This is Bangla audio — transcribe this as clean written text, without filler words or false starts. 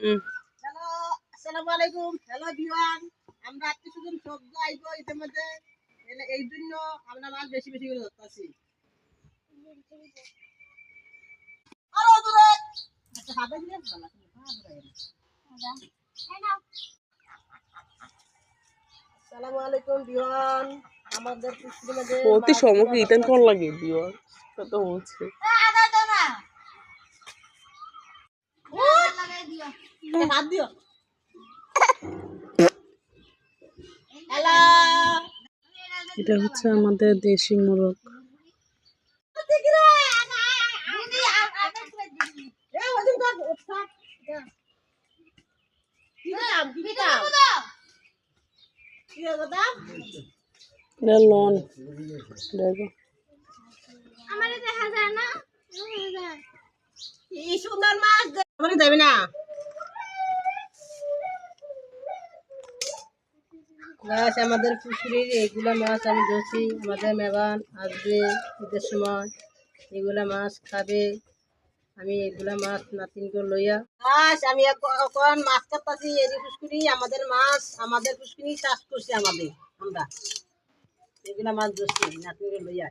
হ্যালো, আসসালামু আলাইকুম। হ্যালো ভিউয়ার, আমরা আত্মীয়-স্বজন সব আইবো ইতিমধ্যে। এই জন্য আমরা মাছ বেশি বেশি করে ধরতেছি। আরো দূরে। আচ্ছা, হাতে দিয়ে ভালো আছে। আসসালামু আলাইকুম ভিউয়ার, আমাদের পুষ্টির মধ্যে অতি সমকে ইতান কোন লাগে বিয়ার কত হচ্ছে হাত দিও। হ্যালো, এটা হচ্ছে আমাদের দেশি মোরগ। এটা লন দেখো কি সুন্দর মাছ দেবে না। মাছ আমাদের পুকুরের এইগুলা মাছ আমি ধরছি। আমাদের মেবান আসবে ঈদের সময়, এগুলা মাছ খাবে। আমি এগুলা মাছ নাতিনকে লইয়া মাছ আমি এখন মাছ কাটতেছি। এরি পুষ্কুরি আমাদের মাছ, আমাদের পুষ্কুরি চাষ করছি আমরা এগুলা মাছ ধরছি নাতিনকে লইয়া।